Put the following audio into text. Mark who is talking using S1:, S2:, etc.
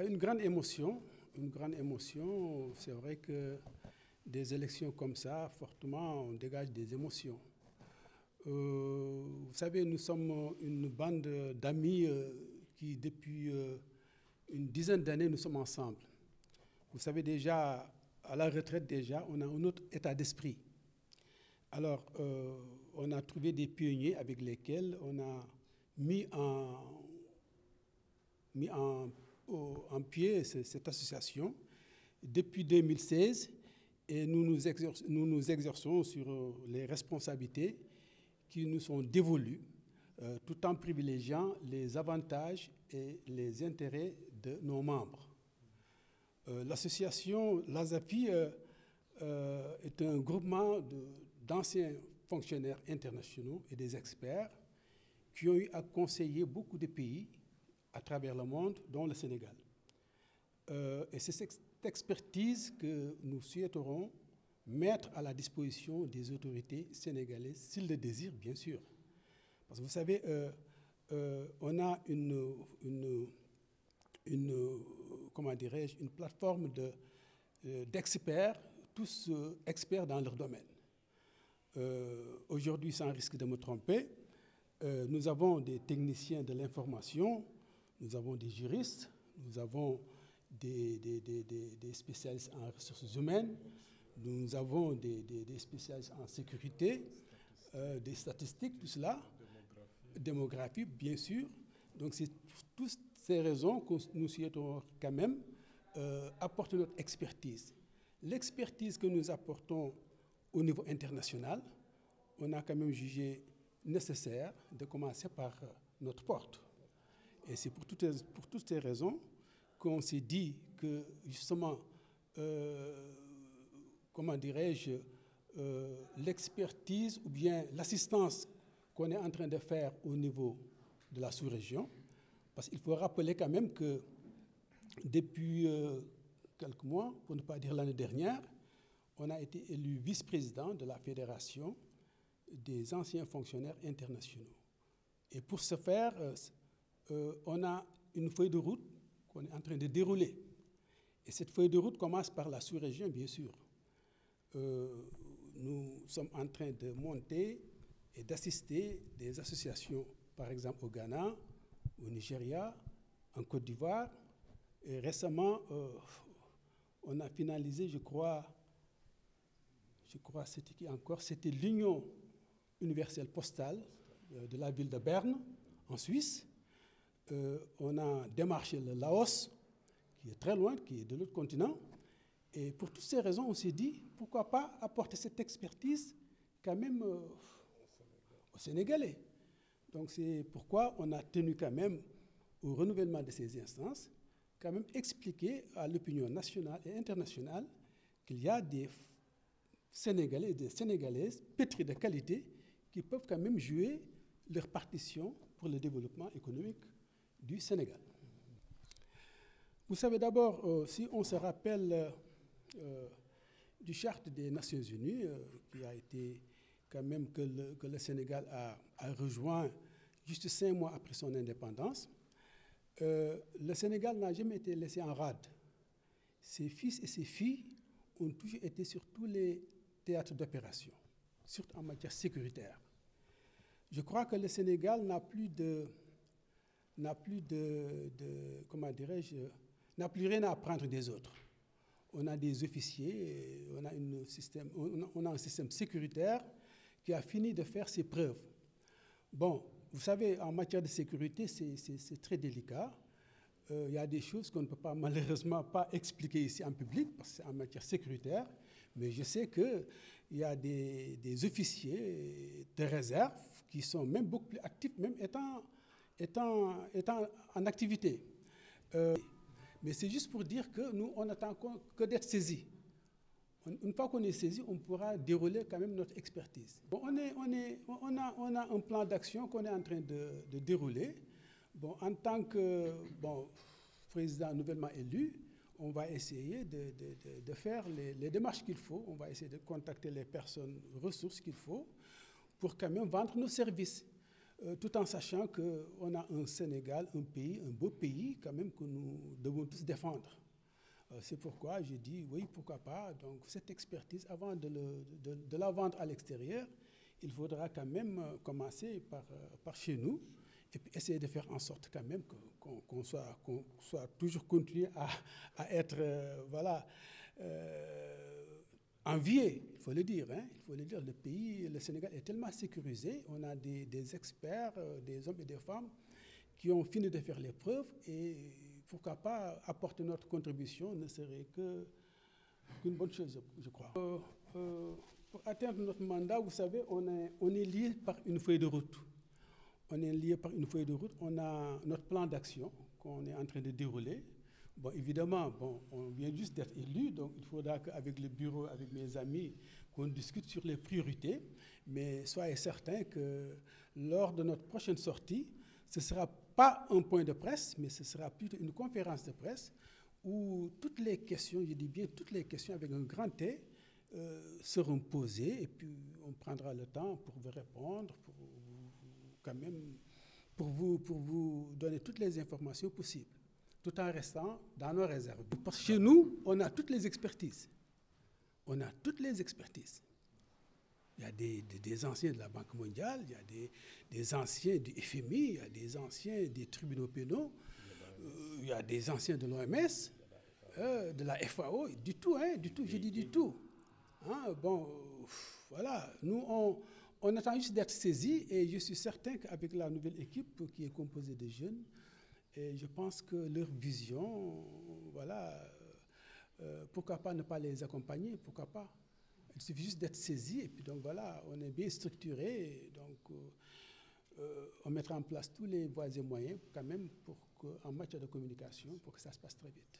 S1: Une grande émotion. Une grande émotion. C'est vrai que des élections comme ça, fortement, on dégage des émotions. Vous savez, nous sommes une bande d'amis qui, depuis une dizaine d'années, nous sommes ensemble. Vous savez déjà, à la retraite déjà, on a un autre état d'esprit. Alors, on a trouvé des pionniers avec lesquels on a mis en pied cette association depuis 2016 et nous nous exerçons sur les responsabilités qui nous sont dévolues tout en privilégiant les avantages et les intérêts de nos membres. L'association l'ASAFI est un groupement d'anciens fonctionnaires internationaux et des experts qui ont eu à conseiller beaucoup de pays à travers le monde, dont le Sénégal. Et c'est cette expertise que nous souhaiterons mettre à la disposition des autorités sénégalaises, s'ils le désirent, bien sûr. Parce que vous savez, on a comment dirais-je, une plateforme d'experts, tous experts dans leur domaine. Aujourd'hui, sans risque de me tromper, nous avons des techniciens de l'information, nous avons des juristes, nous avons des spécialistes en ressources humaines, nous avons des spécialistes en sécurité, des statistiques, tout cela, démographie, bien sûr. Donc c'est pour toutes ces raisons que nous souhaitons quand même apporter notre expertise. L'expertise que nous apportons au niveau international, on a quand même jugé nécessaire de commencer par notre porte. Et c'est pour toutes ces raisons qu'on s'est dit que justement, comment dirais-je, l'expertise ou bien l'assistance qu'on est en train de faire au niveau de la sous-région, parce qu'il faut rappeler quand même que depuis quelques mois, pour ne pas dire l'année dernière, on a été élu vice-président de la Fédération des anciens fonctionnaires internationaux. Et pour ce faire, on a une feuille de route qu'on est en train de dérouler. Et cette feuille de route commence par la sous-région, bien sûr. Nous sommes en train de monter et d'assister des associations, par exemple au Ghana, au Nigeria, en Côte d'Ivoire. Et récemment, on a finalisé, je crois c'était qui encore, c'était l'Union universelle postale de la ville de Berne, en Suisse. On a démarché le Laos, qui est très loin, qui est de l'autre continent. Et pour toutes ces raisons, on s'est dit, pourquoi pas apporter cette expertise quand même aux Sénégalais. Donc c'est pourquoi on a tenu quand même au renouvellement de ces instances, quand même expliquer à l'opinion nationale et internationale qu'il y a des Sénégalais et des Sénégalaises pétris de qualité qui peuvent quand même jouer leur partition pour le développement économique du Sénégal. Vous savez d'abord, si on se rappelle du Charte des Nations Unies, qui a été quand même que le Sénégal a rejoint juste 5 mois après son indépendance, le Sénégal n'a jamais été laissé en rade. Ses fils et ses filles ont toujours été sur tous les théâtres d'opération, surtout en matière sécuritaire. Je crois que le Sénégal n'a plus comment dirais-je, n'a plus rien à apprendre des autres. On a des officiers, on a un système sécuritaire qui a fini de faire ses preuves. Bon, vous savez, en matière de sécurité, c'est très délicat. Il y a des choses qu'on ne peut pas, malheureusement pas expliquer ici en public, parce que c'est en matière sécuritaire, mais je sais qu'il y a des officiers de réserve qui sont même beaucoup plus actifs, même étant en activité. Mais c'est juste pour dire que nous, on n'attend que d'être saisis. Une fois qu'on est saisi, on pourra dérouler quand même notre expertise. Bon, on a un plan d'action qu'on est en train de dérouler. Bon, en tant que président nouvellement élu, on va essayer de faire les démarches qu'il faut. On va essayer de contacter les personnes ressources qu'il faut pour quand même vendre nos services. tout en sachant qu'on a un Sénégal, un pays, un beau pays quand même que nous devons tous défendre. C'est pourquoi j'ai dit, oui, pourquoi pas. Donc cette expertise, avant de la vendre à l'extérieur, il faudra quand même commencer par chez nous et puis essayer de faire en sorte quand même qu'on soit toujours continué à être, voilà, envié, il faut le dire. Hein, il faut le dire, le pays, le Sénégal est tellement sécurisé, on a des experts, des hommes et des femmes qui ont fini de faire les preuves et pourquoi pas apporter notre contribution ne serait qu'une bonne chose, je crois. Pour atteindre notre mandat, vous savez, on est lié par une feuille de route. On est lié par une feuille de route. On a notre plan d'action qu'on est en train de dérouler. Bon, évidemment, bon, on vient juste d'être élu, donc il faudra qu'avec le bureau, avec mes amis, qu'on discute sur les priorités. Mais soyez certains que lors de notre prochaine sortie, ce ne sera pas un point de presse, mais ce sera plutôt une conférence de presse où toutes les questions, je dis bien toutes les questions avec un grand T, seront posées et puis on prendra le temps pour vous répondre, pour vous donner toutes les informations possibles, tout en restant dans nos réserves. Parce que chez nous, on a toutes les expertises. On a toutes les expertises. Il y a des anciens de la Banque mondiale, il y a des anciens du FMI, il y a des anciens des tribunaux pénaux, il y a des anciens de l'OMS, de la FAO, du tout, hein, du tout, j'ai dit du tout. Hein, bon, voilà, nous, on attend juste d'être saisis et je suis certain qu'avec la nouvelle équipe qui est composée de jeunes, et je pense que leur vision, voilà, pourquoi pas ne pas les accompagner, pourquoi pas. Il suffit juste d'être saisi et puis donc voilà, on est bien structuré, donc on mettra en place tous les voies et moyens quand même en matière de communication pour que ça se passe très vite.